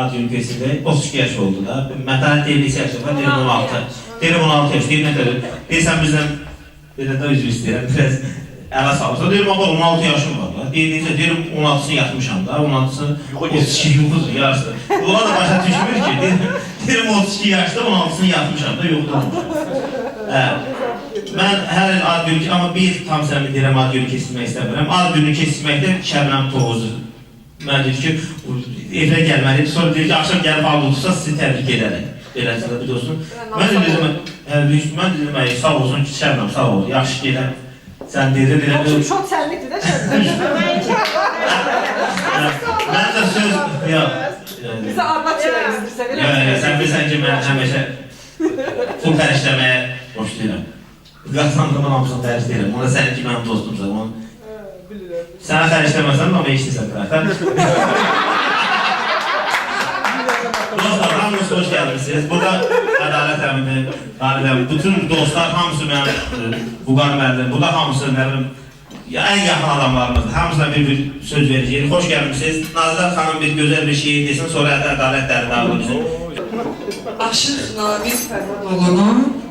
Ad Üniversitesi'nde 32 yaş oldu da. Mətəli devlisi yaşı var, derim 16. Derim 16 yaş, deyim nə qədər. Deyirsən bizdən, belə də üzr istəyirəm, biraz ələ salırsa. Derim, 16 yaşım var da. Deyirəm, 16'sını yatmışam da, 16'sını 32 yoxdur, yarısı. Onlar da başa düşmür ki, deyirəm 32 yaşda 16'sını yatmışam da, yoxdur. Mən hər il ad günü, amma bir tam sənə deyirəm, ad günü keçirmək istəmirəm. Ad günü keçirməkdə Şəbnəm Toğuz'u. Mən deyir ki, evə gəlməliyim, sonra deyir ki, axşam gəlib alıb olursa sizi təbrik edərək. Beləcədə bir olsun. Mən dedim, sağ olsun ki, Şəbnəm, sağ ol, yaxşı gələm. Sən dedin, elə bir... Çok sənlikdir də Şəbnəm. Mən də söz... Bizə arvad çörək istirsən, elə mi? Sən bilsən ki, mən həmişə pul pərişləməyə boş deyirəm. Qazandığımın hamısını pəriş deyirəm. Ona sənin ki, mənim dostumsan. Sənə xərişləməsən, amma işləyirsən tərəfdən. Dostlar, hamınız hoş gəlmişsiniz. Burada ədalət əmini, bütün dostlar, hamısı mənim Vüqar müəllim, burada hamısı mənim ən yaxın adamlarımızdır. Hamısına bir söz verəcəyik. Hoş gəlmişsiniz. Nazlar xanım bir gözəl bir şey desin, sonra ədalət dəri dağılır. Aşıq Namik oğlunun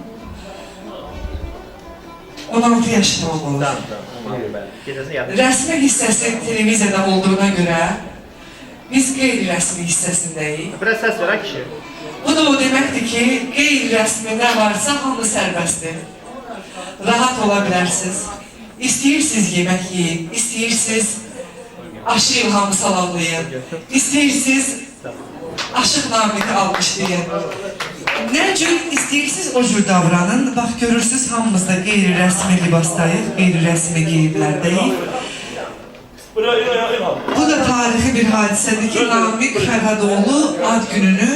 16 yaşında olmalı. Rəsmi hissəsi televiziyada olduğuna görə biz qeyri-rəsmi hissəsindəyik. Biraz səs verək kişi. Bu da o deməkdir ki, qeyri-rəsmi nə varsa hamı sərbəstdir. Rahat ola bilərsiniz. İstəyirsiniz yemək yiyin, istəyirsiniz aşı İlhamı salamlayın, istəyirsiniz Aşıq Namik'i almışlayın. Nə cür istəyirsiniz o cür davranın. Bax, görürsünüz, hamımız da qeyri-rəsmi libasdayıq, qeyri-rəsmi geyimlərdəyik. Bu da tarixi bir hadisədir ki, Namik Fərhadoğlu ad gününü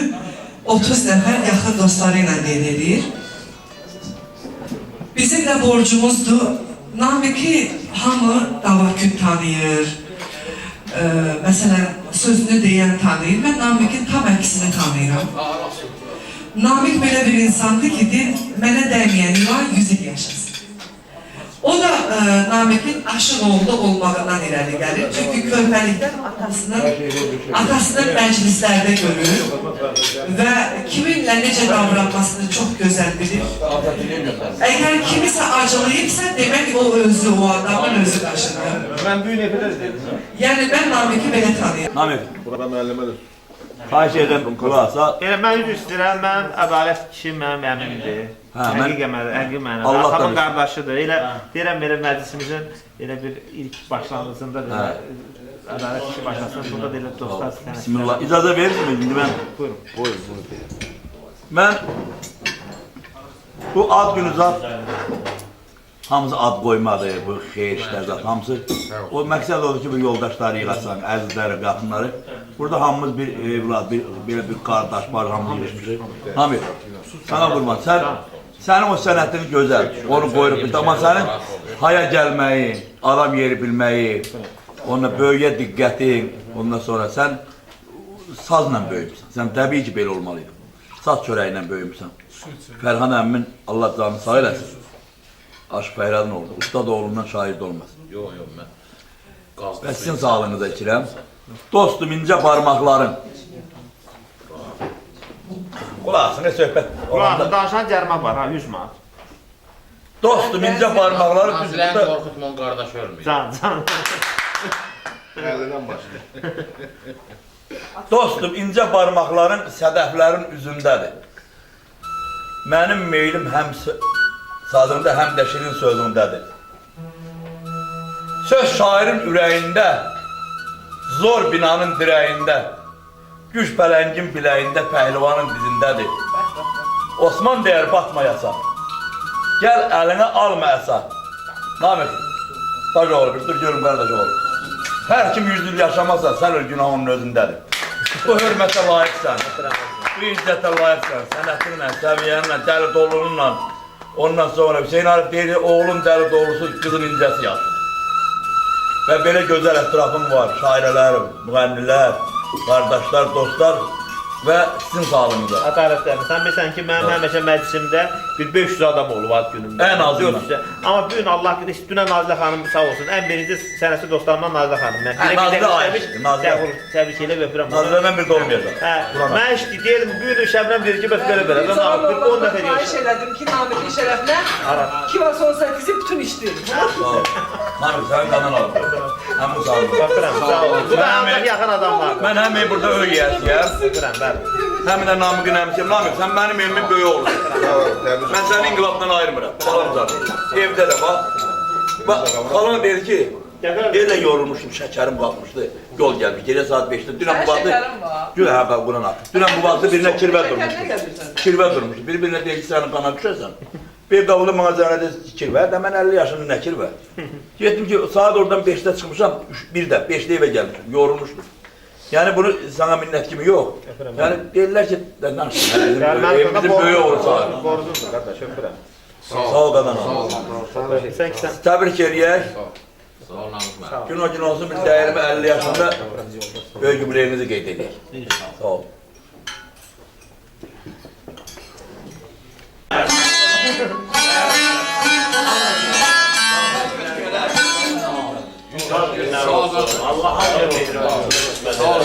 30 nəfər yaxın dostları ilə qeyd edir. Bizim də borcumuzdur. Namik'i hamı davakün tanıyır. Məsələn, sözünü deyən tanıyır. Mən Namik'in tam əksini tanıyıram. Namik belə bir insandır ki, mənə dəyməyən ilan yüzü deyər. Namik'in aşıq oğlu olmağından irəli gəlir. Çünki körpəlikdən atasının məclislərdə görür və kiminlə necə davranmasını çox gözəl bilir. Əgər kimisə acılayıbsa, demək o özü, o adamın özü qaşınır. Mən büyün efedəz dedim. Yəni mən Namik'i belə tanıyım. Namik, Burada müəllimədir. xahiş edirəm kulaqsa. Yəni mən üzr istəyirəm, mənim ədalət kişim mənim əmimdir. Hə, mən- Həqiqi mənada. Allah Atamın tanısın. qardaşıdır. Elə deyirəm belə məclisimizin elə bir ilk başlanğıcında da ədalət kişi başlasın. Burada da elə dostlar istəyirəm. Bismillah. İcazə verirsiniz indi mən? Buyurun. Mən bu ad günü zat hamısı ad qoymadı, bu xeyir işlər zat hamısı. O məqsəd odur ki, bu yoldaşları yığasan, əzizləri, yaxınları. Burada hamımız bir evlad, belə bir qardaş var, hamımız yığışmışıq. Hamid, sana qurban, sənin o sənətin gözəl, onu qoyuruq. Amma sənin haya gəlməyi, adam yeri bilməyi, onunla böyüyə diqqətin, ondan sonra sən sazla böyümüsən. Sən təbii ki, belə olmalıydın. Saz çörəylə böyümüsən. Fərhan əmmin, Allah canını sağ eləsin. Aşıq Fəhradın oldu. Ustad oğlundan şahid olmaz. Yox, mən qazdım. Və sizin sağlığınıza içirəm. Dostum, incə parmaqların. Qulaqsın, söhbət. Ulan, danışan cərmə var ha, 100 manat. Dostum, incə parmaqların Nazilən düzündə. qorxutma, qardaş ölmür. Can. 50-dən başlayır. Dostum, incə parmaqların sədəflərin üzündədir. Mənim meylim həm sadında, həm də şirin sözündədir. Söz şairin ürəyində, zor binanın dirəyində, güc pələngin biləyində, pəhlivanın dizindədir. Osman deyər, batmayasa, gəl əlinə alma əsa. Namik, baş oğlu, bir dur görüm qardaş oğlu. Hər kim 100 il yaşamasa, sən öl günahının özündədir. Bu hörmətə layiqsən, bu izzətə layiqsən, sənətinlə, səviyyənlə, dəli dolununla. Ondan sonra Hüseyin Arif deyir, oğlun dəli dolusu, qızın incəsi yazır. Və belə gözəl ətrafım var, şairələrim, müğənnilər, qardaşlar, dostlar və sizin sağlığınıza. Ədalətlərim, sən bilsən ki, mənim həmişə məclisimdə bir 500 adam olub ad günümdə. Ən azından. 400. Amma bugün Allah bilir, dünən Nazilə xanım sağ olsun, ən birinci sənəsi dostlarımdan Nazilə xanım. Nazilə ayıb, Nazilə. Təbrik elə və öpürəm. Nazirədən bir də olmayacaq. Hə, mən işdi, deyirdim, bugün Şəbnəm deyir ki, bəs belə. Bir Ben zaman 10 dəfə olmadan xahiş deyirəm. elədim ki, Namik'in şərəfinə 2 var son səkisi bütün işdir. Namik, sənin qanan alın. Həmin sağlığınıza. Öpürəm, sağ olun. Bu da ancaq yaxın adamlar. Mən həmin burada öy yiyəsiyəm. Öpürəm, bəli. Həmin də Namiqin həmçiyəm. Namik, sən mənim evimin böyü oğlusun. Mən səni inqilabdan ayırmıram. Balamcan. Evdə də bax. Bax, xalan deyir ki, elə yorulmuşum, şəkərim qalxmışdı. Yol gəlmiş, gecə saat 5-də. Dünən bu vaxtı... şəkərim var. Gül, hə, bax, buran atır. Dünən bu vaxtı birinə kirvə durmuşdu. Şəkər nə gəlirsən? Kirvə durmuşdu. Bir-birinə deyir ki, sənin qana düşərsən. Bir qavulu mağazanədə kirvə, də mən 50 yaşında nə kirvə. Getdim ki, saat oradan 5-də çıxmışam, 1-də, 5-də evə gəlmişim, yorulmuşdum. Yəni bunu sana minnət kimi yox. Yəni deyirlər ki, evimizin böyü olur sağ. Borcundur, qardaş, öpürəm. Sağ ol qadan al. Sən ki, sən... Təbrik eləyək. Sağ ol, namus mən. Gün o gün olsun, bir dəyərimi 50 yaşında böyük yubileyinizi qeyd edək. Sağ ol. Allah hayır verir. Sağ ol.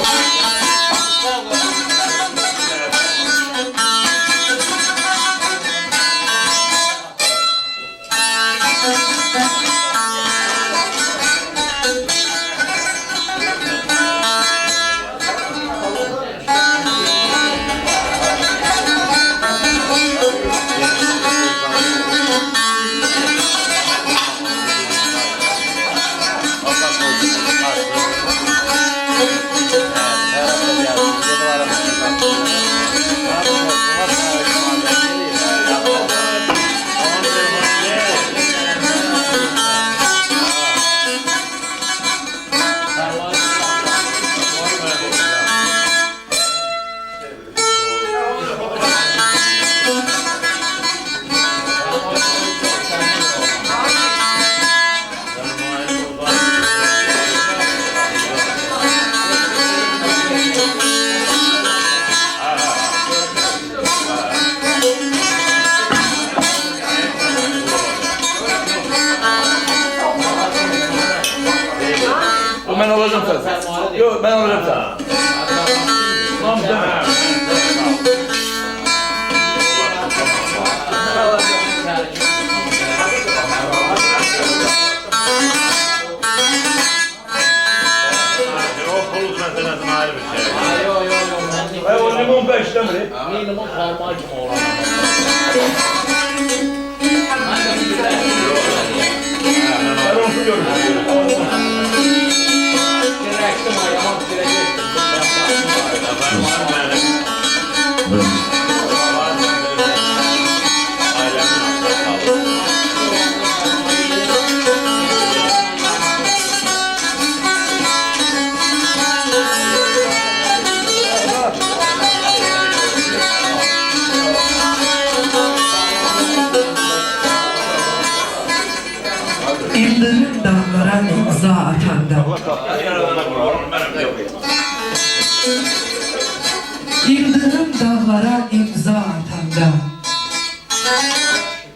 ben alacağım sen. Yok, ben alacağım sen. Tamam, deme. O pul meselesine ayrı bir şey. O limon 5 demir. Minimum parmağı kim olan? Ben onu görmüyorum. İndirim dağlara imza atanda, İndirim dağlara imza atanda,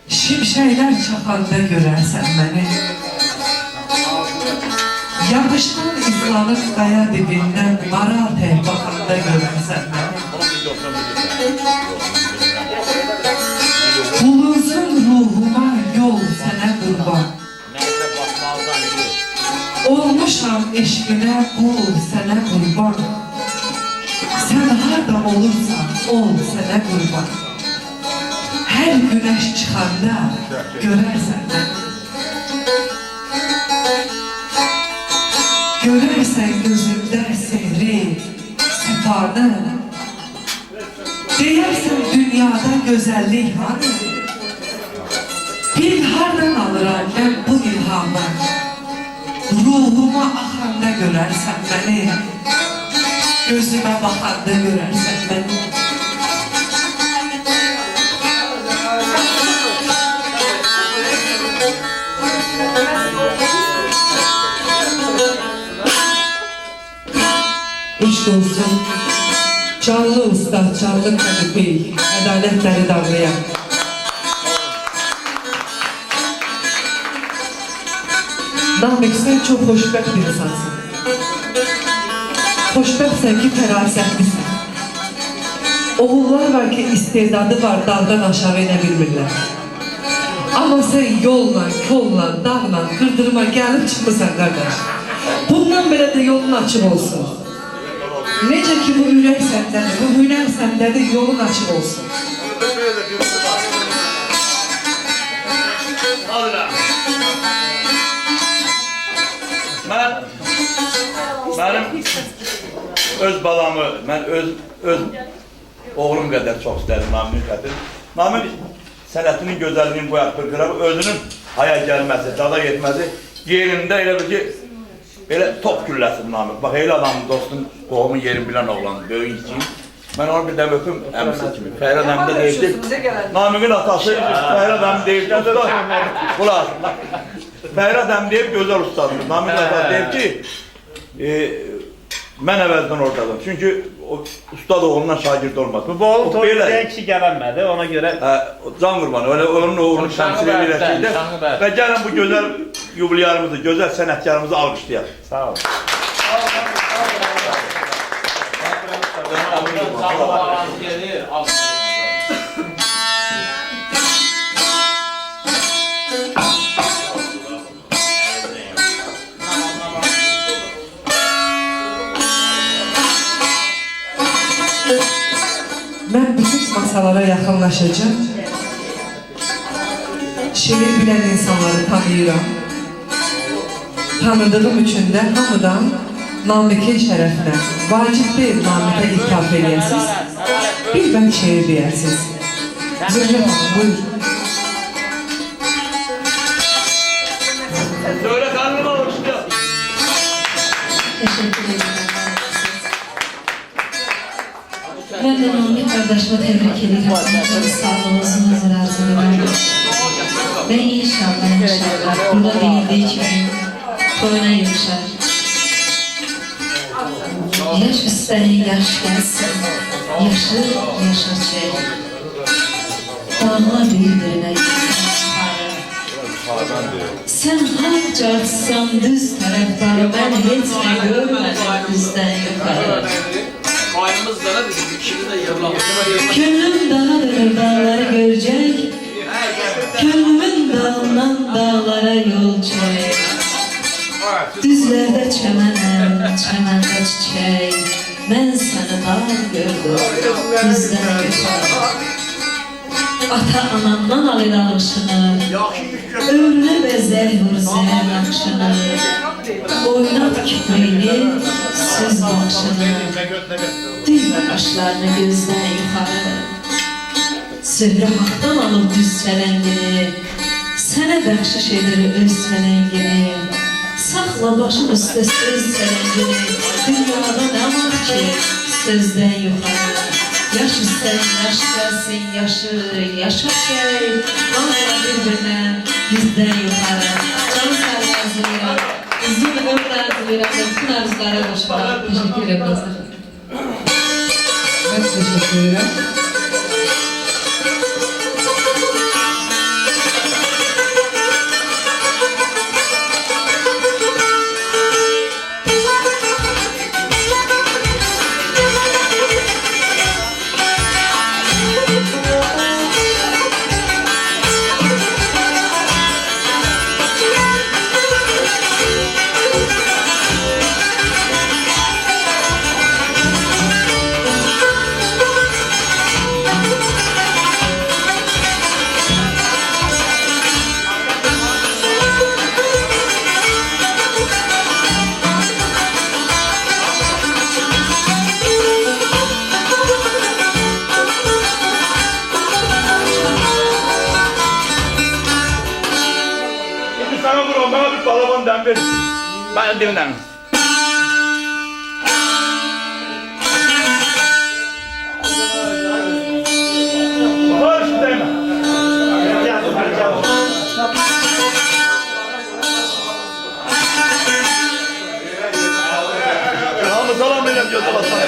şimşekler çakanda görersen beni. Yağıştan izlanıp kaya dibinden maral tel bakanda görersen beni. Bulunsun ruhuma yol sene kurban. Olmuşam eşkine kul sene kurban. Sen harda olursan ol sene kurban. Her güneş çıkanda görersen beni. Görersen gözümde sehri, sefanı. Deyersen dünyada güzellik var. Bil hardan alıram ben bu ilhamı. Ruhuma axanda görərsən məni, gözümə baxanda görərsən məni. İşq olsun, canlı ustad, canlı kanıpey, ədalətləri davlayan. Namik, sen çok hoşbəxt bir insansın. Hoşbəxtsən ki, fərasətlisən. Oğullar var ki, istedadı var, dağdan aşağı inə bilmirlər. Amma sen yolla, kolla, dağla, qırdırma gəlib çıxmısan qardaş. Bundan belə də yolun açıq olsun. Necə ki bu ürək səndədir, bu hünər səndədir, yolun açıq olsun. Benim öz balamı, ben öz oğlum kadar çok isterim Nami'nin kadar. Nami'nin sənətinin gözəlliğini bu yaptır, özünün haya gelmesi, dada getmesi, yerinde elə bir ki, elə top gülləsin Nami. Bak, elə adamın, dostun, qohumun yerini bilən oğlan, böyük için. Ben onu bir dəmə öpüm, əmisi kimi. Fəhər adamda deyildi, Nami'nin atası, Fəhər adamı deyildi, usta, qulaq. Fəhər adam deyib, gözəl ustadır. Nami'nin atası deyib ki, mən əvvəldən oradadım. Çünki o ustad oğlundan şagird olmaz. Bu oğlum toyudan kişi gələnmədi, ona görə... Can Qurbanı, öyle onun oğlunu təmsil edirəkdə və gəlin bu gözəl yubilyarımızı, gözəl sənətkarımızı alqışlayaq. Sağ ol. Ben bütün masalara yaxınlaşacağım. Şiir bilen insanları tanıyıram. Tanıdığım için de hamıdan Namikin şərəfinə, vacib deyil Namikə ithaf edəsiniz. Bir ben şiir deyəsiniz. Zürrə hanım, buyur. Söyle karnım alıştı. Teşekkür ederim. Ben de Namik kardeşime tebrik ederim. Sağ olsun, razı ederim. Ve inşallah burada değildiği için toyuna yumuşar. Yaş üstəlik yaş gəlsin, yaşı yaşa çək. Bağla bildirinə Sen harca açsan düz taraftarı, ben hiç ne görmedim düzden yukarı. Kaynımız da ne dedi? İkimiz de yırlamış. Gönlüm dağdır dağları görecek, gönlümün dağından dağlara yol çek. Düzlerde çemenem, çemende çiçek, ben seni dağ gördüm, düzden yukarı. Ata anamdan alır alışını, ömrüne bezer vurzen akşını. Oynat küpeğini, söz bakışını, düğme kaşlarını gözden yukarı. Söhrə haqdan alıb düz çələngini, sənə bəxşiş edir öz fələngini. Saxla başın üstə söz çələngini, dünyada nə var ki sözdən yuxarı. Yaş istən yaş gəlsin yaşı, yaşa şey, anla bir-birinə bizdən yuxarı. Canı səni arzulayıram, uzun ömür arzulayıram və bütün arzulara qoşuram. Teşekkür ederim Nazır. Ben teşekkür ederim. Sana vururum, bana bir balabon den ver. Ben deminden. Hoş deme. Hamı salam verem göz alasana.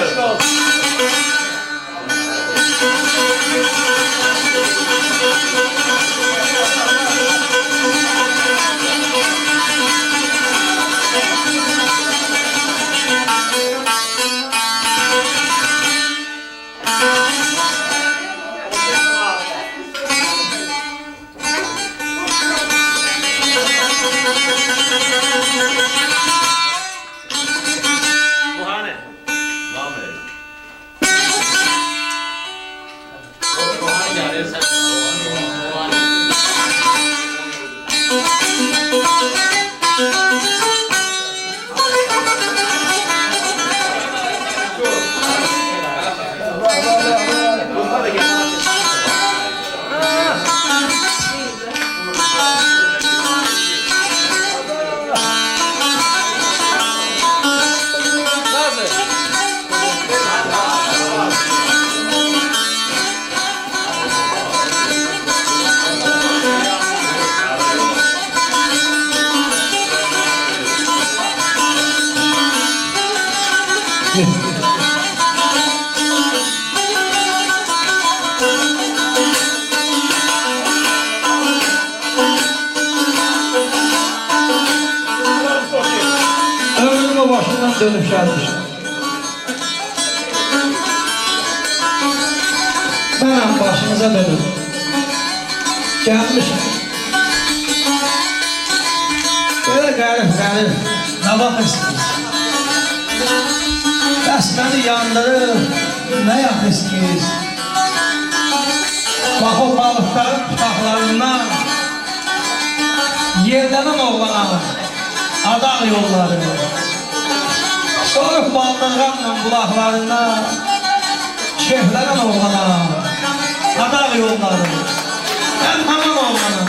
Ömrümü başından dönüp gelmişim. Ben başınıza dönüp gelmişim. Böyle garip ne bakırsınız? Bəs beni yandırır, ne yakırsınız? Bak o balıkların tutaklarından yerden oğlana adak yolları. Soğuk baldırganla bulaklarından şehirlerin oğlana adak yolları. Ben hamam oğlanım,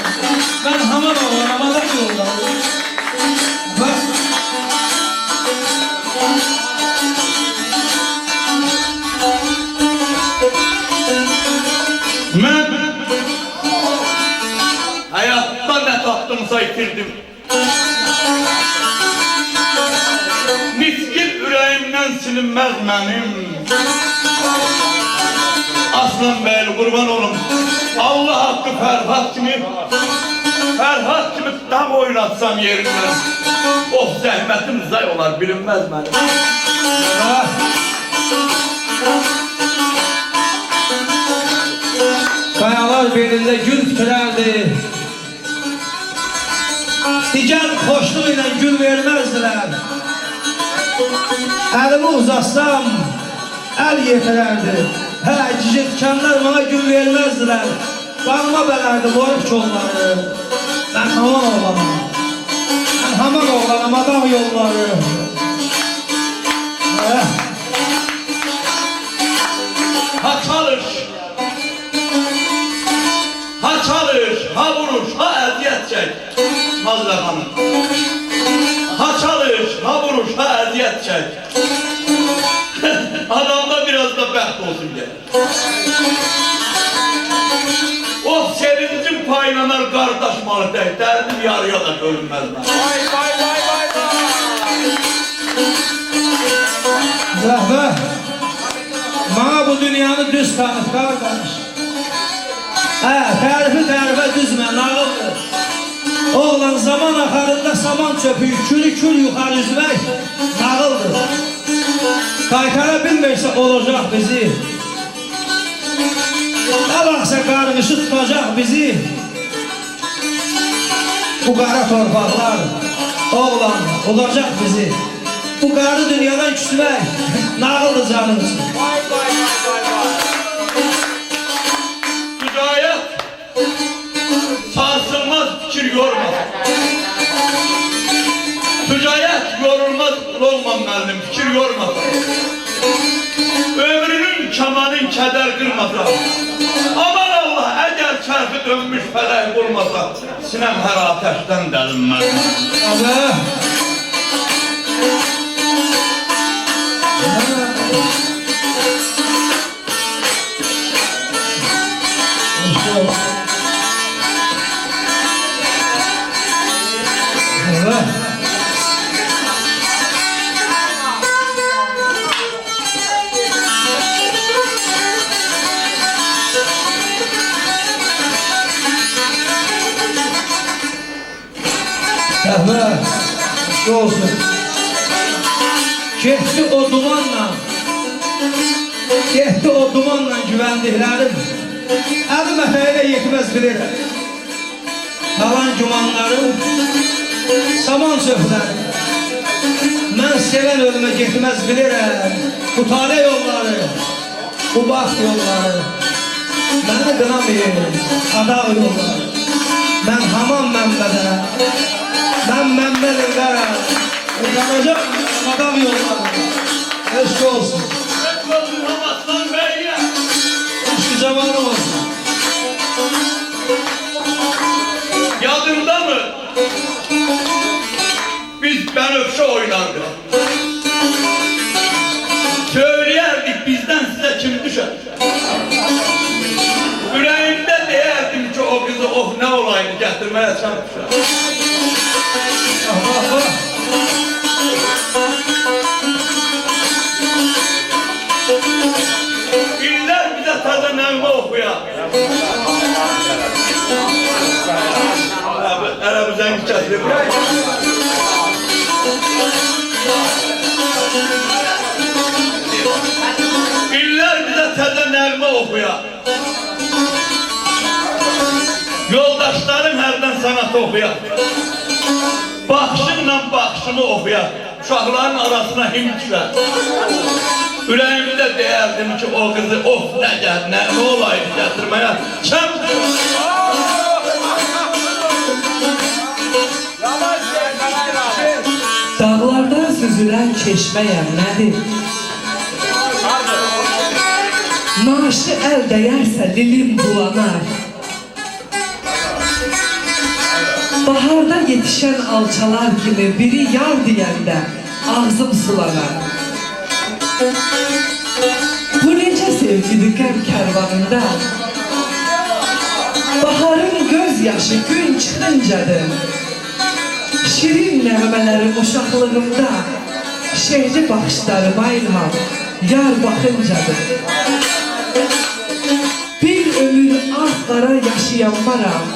ben hamam oğlanım adak yolları. Bak. Ben hayatta ne tahtımsa itirdim. Miskin yüreğimden silinmez benim. Aslan Beyli kurban olun. Allah hakkı Ferhat kimi oynatsam yerindən. Of, zəhmətim zay olar, bilinməz mənim. Qayalar belində gül bitirərdi. Digər xoşluq ilə gül verməzdilər. Əlimi uzatsam, əl yetirərdi. Hə, cicitkanlar bana gül verməzdilər. Qarma bələrdi boyuq çolları. Mən haman oğlanım. Mən haman oğlanım, adam yolları. Ha çalış, ha çalış, ha vuruş, ha əziyyət çək. Nazlı xanım. Ha çalış, ha vuruş, ha əziyyət çək. Adamda biraz da bəxt olsun gəlir. Of, sevincim paylanar qardaş malı tək, dərdim yarıya da bölünməz mən. Vay vay vay vay vay. Zəhbə, bana bu dünyanı düz tanıt qardaş. Tərifə düzmə, nağıldır. Oğlan zaman axarında saman çöpü, kül yuxarı üzmək nağıldır. Qaytara bilmirsə olacaq bizi. Nə vaxtsa qarmışı tutacaq bizi. Bu qara torpaqlar, oğlan, olacaq bizi. Bu qarı dünyadan küsmək nağıldır canım üçün. Vay vay vay vay vay. Hüdayət, sarsılmaz fikir yormaz. Hüdayət, yorulmaz olmam mənim, fikir yormaz. Ömrünün kamanın kədər qırmasa. Aman Allah, əgər çərfi dönmüş fələk olmasa, sinəm hər ateşdən dəlinməz. Abi. Zəhbə, şu olsun. Getdi o dumanla güvəndiklərim, əlim ətəyə yetməz bilirəm. Qalan gümanlarım, saman söhbərim. Mən sevən ölümə getməz bilirəm. Bu tale yolları, bu baxt yolları, məni qınamayın, adaq yolları. Mən haman mənbədə, mən mənbəd edərəm. Qanacaq adaq yolları. Eşk olsun. Eşk olsun Hamaslan Bey'e. Eşki zamanı olsun. Yadında mı? Biz Bənövşə oynardık. Söyleyerdik bizden size kim düşer. Ürəyimdə deyərdim ki o kızı oh ne olaydı gətirməyə sən düşer. İller bize tadı nəğmə oxuya. Aramızdan geçelim. İller bize təzə nəğmə oxuya. Yoldaşlarım hərdən sanat oxuya. Baxışınla baxışımı oxuya. Uşaqların arasına himçilər. Ürəyimdə deyərdim ki o kızı of nə olaydı gətirməyə. Çəm! Dağlardan süzülen çeşmeyem nedir? Naşı el değerse dilim bulanar. Baharda yetişen alçalar gibi biri yar diyende ağzım sulanar. Bu nece sevgili qəm kervanında? Baharın gözyaşı gün çıxıncadır. Şirin nəğmələrim uşaqlığımda, şehri baxışlarıma ilham, yar baxıncadır. Bir ömür ah qara yaşayan varam,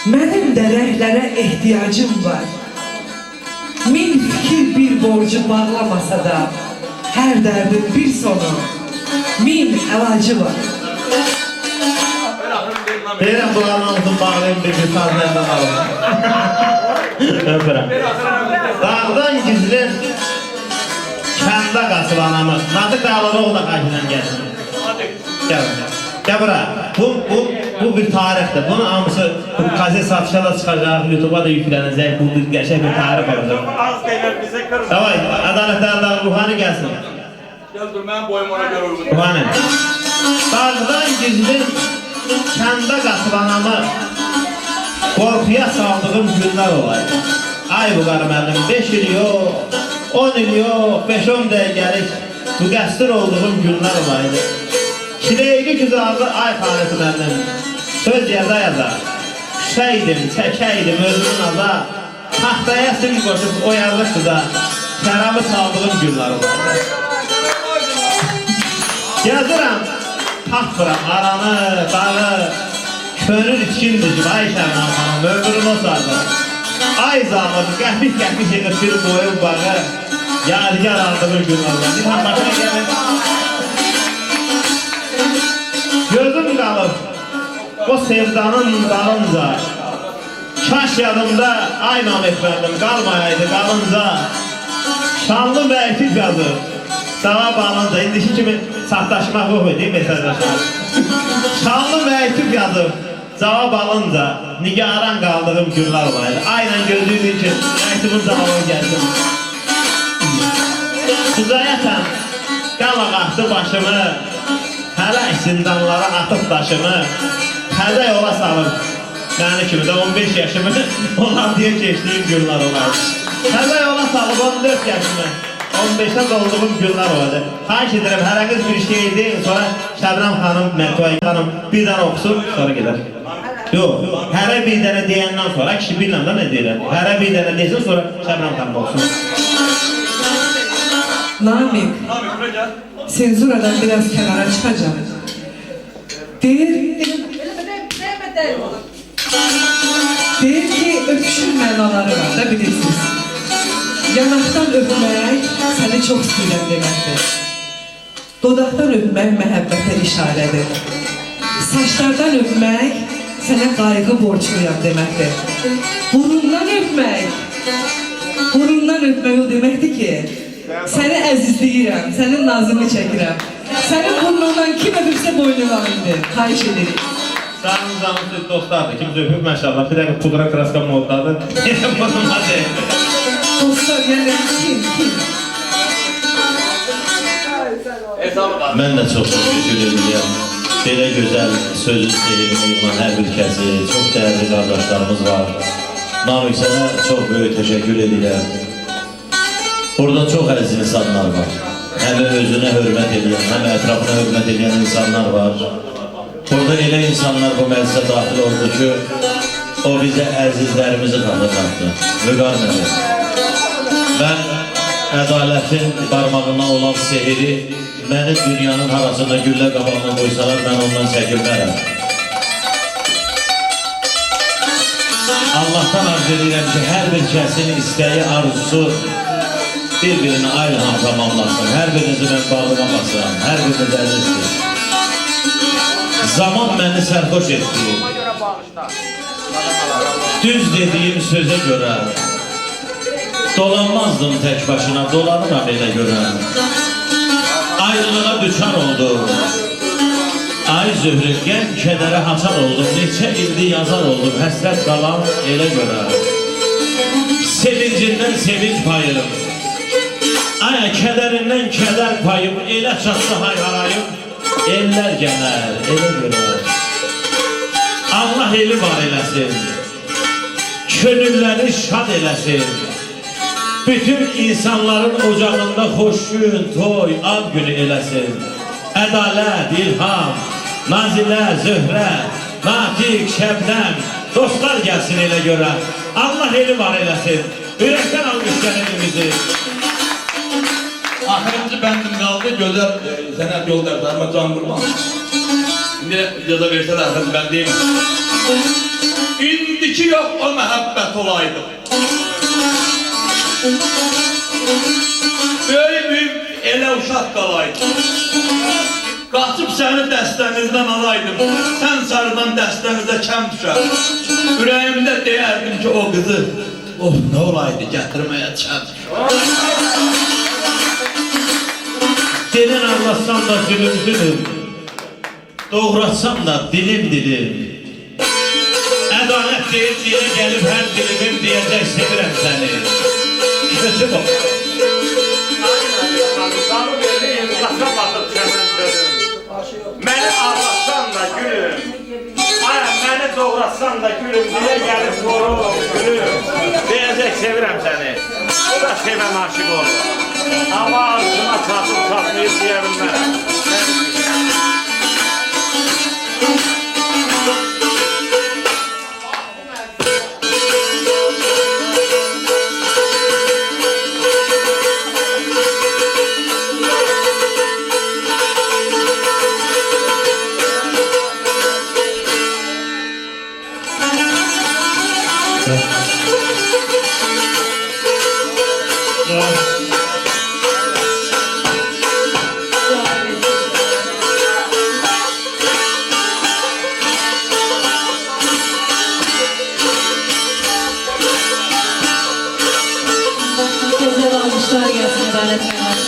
Mənim də rənglərə ehtiyacım var. Min fikir bir borcu bağlamasa da, hər dərdin bir sonu, min əlacı var. Deyirəm bunların altın bağlayayım bir sazlardan alın. Öpürəm. Dağdan gizlin, kəndə qasıb anamız. Nazik dağları o da qayşıdan gəlsin. Gəl. Gəl bura. Bu bir tarixdir. Bunun hamısı kaset satışa da çıxacaq, YouTube'a da yüklənəcək. Bu bir qəşəng bir tarix olacaq. Az deyilər bizə kırmızı. Davay, ədalətlərdən ruhani gəlsin. Gel dur, mən boyum ona görə uyğun. Ruhani. Dağdan gizlin, kəndə qasıb anamı, qorxuya saldığım günlər olaydı. Ay bu qarı mənim, 5 il yox, 10 il yox, 5-10 dəqiqəlik bu qəsdir olduğum günlər olaydı. Kileygi güzarlı ay xanəti mənim, söz yazar yazar. Küsəydim, çəkəydim özümün aza, taxtaya sim qoşub o yazıqdı da, şərabı saldığım günlər olaydı. Yazıram, tapıram aranı, dağı, könül içkin düşüb ay Şərman xanım, ömrünü o sardı. Ay zamır, qəpik edib bir boyun bağı, yadigar aldığım günlərdən. Bir başına gəlin. Gözüm qalıb, o sevdanın dalınca, kaş yadımda ay nametverdim, qalmayaydı qalınca, şanlı məktub yazıb, dağa bağlanca, indiki kimi saxtaşmaq yox idi, mesajlaşmaq. Şanlı məktub yazıb, cavab alınca, nigaran qaldığım günlər olaydı. Aynen gözlüydü ki, məktubun cavabı gəlsin. Suzayatan, qala qaxdı başımı, hələ zindanlara atıb daşımı, hələ yola salır. Məni kimi də 15 yaşımı, onlar deyə keçdiyim günlər olaydı. Hələ yola salıb 14 yaşımı, 15'te dolduğum günler vardı. Xahiş edirəm, hərəniz bir şey deyin, sonra Şəbnəm xanım, Məttuay xanım bir dənə oxusun, sonra gedər. Yox, hərə bir dənə deyəndən sonra, kişi bilməm də nə deyirəm. Hərə bir dənə desin, sonra Şəbnəm xanım oxusun. Namik, senzuradan biraz kənara çıxacaq. Deyir ki, öpüşün mənaları var da bilirsiniz. Yanaqdan öpmək səni çox istəyirəm deməkdir. Dodaqdan öpmək məhəbbətə işarədir. Saçlardan öpmək sənə qayğı borçluyam deməkdir. Burundan öpmək o deməkdir ki, səni əzizləyirəm, sənin nazını çəkirəm. Sənin burnundan kim öpürsə boynuna indir. Xahiş edirik. Sağınız canım dostlardır, kimsə öpüb məşallah. Bir dəqiq pudra kraska moddadır. Yenə burnuma deyil. Dostlar, yəni kim? Mən də çox təşəkkür edirəm. Belə gözəl sözün sehirini yığılan hər bir kəsi, çox dəyərli qardaşlarımız var. Namik, sənə çox böyük təşəkkür edirəm. Burada çox əziz insanlar var. Həm özünə hörmət edən, həm ətrafına hörmət edən insanlar var. Burada elə insanlar bu məclisə daxil oldu ki, o bizə əzizlərimizi xatırlatdı. Vüqar nədir? Mən ədalətin barmağına olan sehiri məni dünyanın arasında güllə qabağına qoysalar, mən ondan çəkilmərəm. Allah'tan arz edirəm ki, hər bir kəsin istəyi, arzusu bir-birini aynı ham tamamlasın. Hər birinizi mən bağlıma basıram, hər biriniz əzizdir. Zaman məni sərxoş etdi. Düz dediyim sözə görə dolanmazdım tək başına, dolanıram elə görən. Ayrılığa düşər oldum. Ay zöhrü, qəm kədərə haçar oldum. Neçə ildi yazar oldum, həsrət qalan elə görə. Sevincindən sevinç payım. Ay kədərindən kədər payım. Elə çatdı hayharayım. Eller gələr, elə görə. Allah eli var eləsin. Könülləri şad eləsin. Bütün insanların ocağında xoş gün, toy, ad günü eləsin. Ədalət, İlham, Nazilə, Zöhrə, Natiq, Şəbnəm, dostlar gəlsin elə görə. Allah eli var eləsin. Ürəkdən almışlar elimizi. Axırıncı bəndim qaldı, gözəl sənət yoldaşlarıma can vurmaq. İndi icazə versələr, axırıncı bəndiyim. indiki yox o məhəbbət olaydı. Böyük elə uşaq qalaydı. Qaçıb səni dəstənizdən alaydım. Sən sarıdan dəstənizə kəm düşər. Ürəyimdə deyərdim ki, o qızı nə olaydı, gətirməyə çəm düşər. Gelin anlatsam da zülüm, doğratsam da dilim. Ədalət deyil diye gelip her dilimim diyecek sevirəm səni. Kötü bu. Dalı vereyim, kasa batıb çəmən dönüm. Məni ağlatsan da gülüm. Məni doğratsan da gülüm diye gelip korum gülüm. Diyecek sevirəm səni. O da sevən aşık olur. Ama ağzına çatıb çatmayıb deyə bilmərəm. Güzel almışlar gelsin adalet vermez.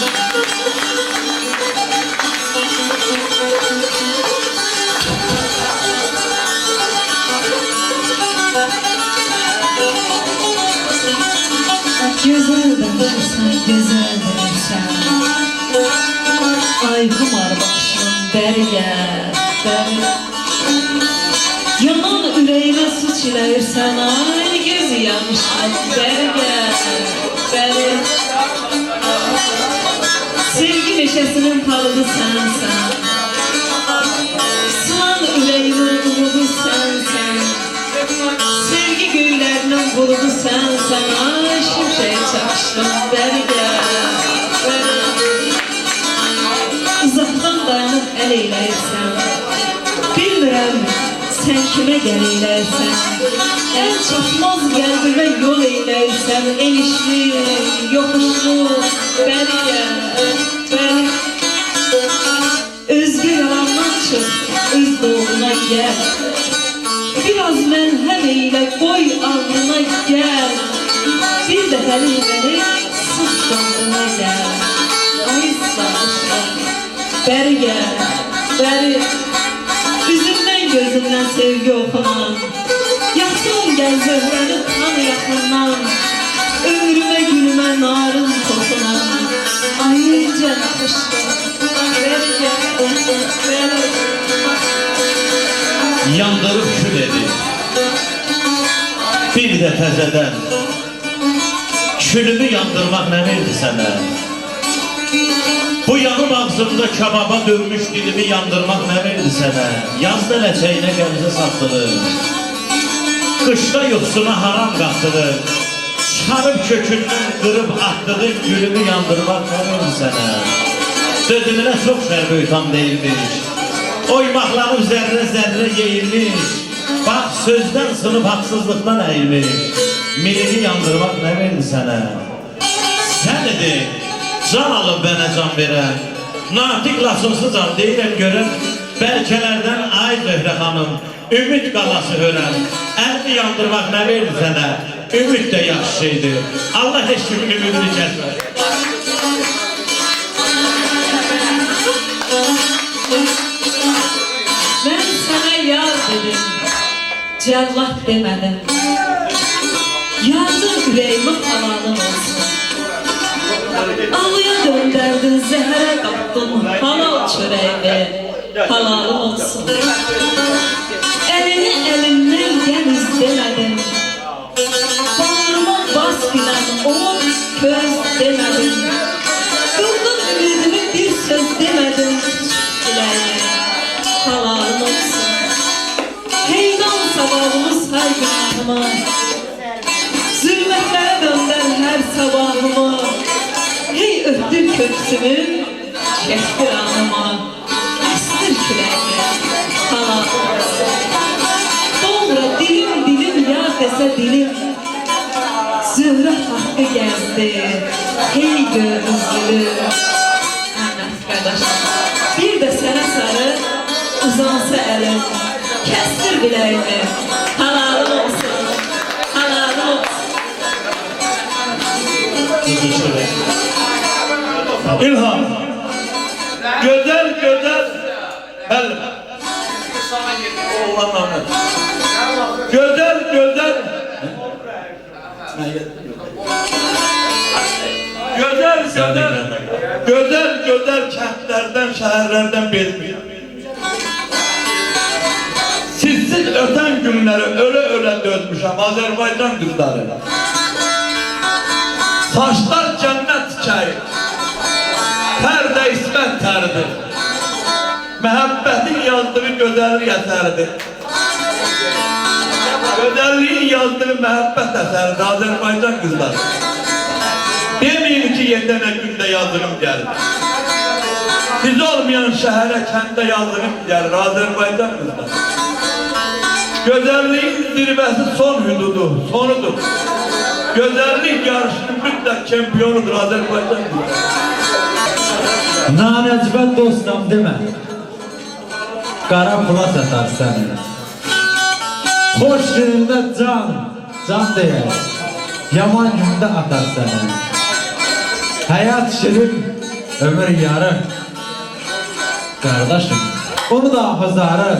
Güzel danışırsan, güzel danışırsan. Ay kumar başım, beri gel, beri. Yanan ürəyinə su çiləyirsən, ay gözü yamışsan, beri gel, beri. Sevgi neşəsinin palığı sənsən. Sınan ürəyinin umudu sənsən. Sevgi göylərinin buludu sənsən. Ay şimşəyə çaxışdım, bəri gəl, bəri. Uzaqdan dayanıb əl eyləyirsən. Bilmirəm, sən kimə gəl eyləyirsən. Ən çatmaz qəlbimə yol eyləyirsən. Enişli, yoxuşlu, bəri gəl, bəri. Özgür yalandan çıx, öz doğruna gəl. Biraz mərhəm eylə, qoy ağrına gəl. Bir dəfəlik məni sıx qanrına gəl. Ay sarışın, bəri gəl, bəri. Üzümdən gözümdən sevgi oxunan. Yaxın gəl zöhrəni tam yaxından. Ömrümə gülümə narın toxunan. Ayıca naxışdım, bəri gəl, bəri. Yandırıp kül edip bir de təzədən külümü yandırmak ne verdi sənə? Bu yanım ağzımda kebaba dönmüş dilimi yandırmak ne verdi sənə? Yazda ləçəyinə qəmzə satdırır, qışda yoxsuna haram qatdırır, çıxarıb kökündən qırıb atdığın gülümü yandırmak ne verdi sənə? Sözümünə çox şərböytan deyilmiş, oymaqlanıb zərrə zərrə yeyilmiş, bax sözdən sınıb haqsızlıqdan əyilmiş, milini yandırmaq nə verdi sənə? Sən idi, can alıb bənə can verən, natiq lasımsızam deyirəm görən, bəlkələrdən ay Zöhrə xanım, ümid qalası hörən, əlini yandırmaq nə verdi sənə? Ümid də yaxşı şeydir, Allah heç kimin ümidini kəsmər. Mən sənə yar dedim, cəllat demədim. Yardım ürəyimə halalım olsun. Ağıya döndərdin, zəhərə qapdın, halal çörəyimi, halalım olsun. Əlini əlimdən gəmiz demədim. Bağrıma bas bilən o köz demədim. Qıldın ümidimi bir söz demədim. Halalım olsun. Heydan sabahımı say günahıma. Zülmətlərə döndər hər sabahımı. Hey öptür köksümü, çəkdir anıma. Əstir küləklə, halalım olsun. Sonra dilim dilim zührət haqqı gəzdi. Hey gözlü Əhməd qardaşım, bir də sənə sarı uzansa əlim, kəstir biləyimi, halalım olsun, halalım olsun. İlham. Güzel güzel. Bəli. Oğlan Ahmet. Güzel güzel. Güzel kentlerden, şehirlerden bezmiyor. Sizsiz öten günleri öyle dözmüşəm Azerbaycan kızları. Saçlar cennet çiçeği, perde ismet terdir. Məhəbbətin yazdığı gözəllik əsəridir. Gözəlliyin yazdığı məhəbbət əsəridir Azərbaycan qızları. Demeyin ki yetene günde yazdığım gelir. Siz olmayan şehre, kente yazdığım gelir Azerbaycan kızları. Gözəlliyin zirvesi son hüdudu, sonudur. Gözəllik yarışının mütlak çempiyonudur Azerbaycan kızları. Nanəcbət dostum demə. Qara pula satar səni. Xoş günündə can deyər. Yaman gündə atar səni. Həyat şirin, ömür yarım. Qardaşım, onu da hafızarı.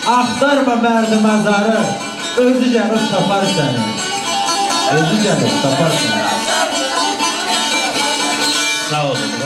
Axtarma mərdi məzarı. Özü gəlir tapar səni. Özü gəlir tapar səni. Sağ olun.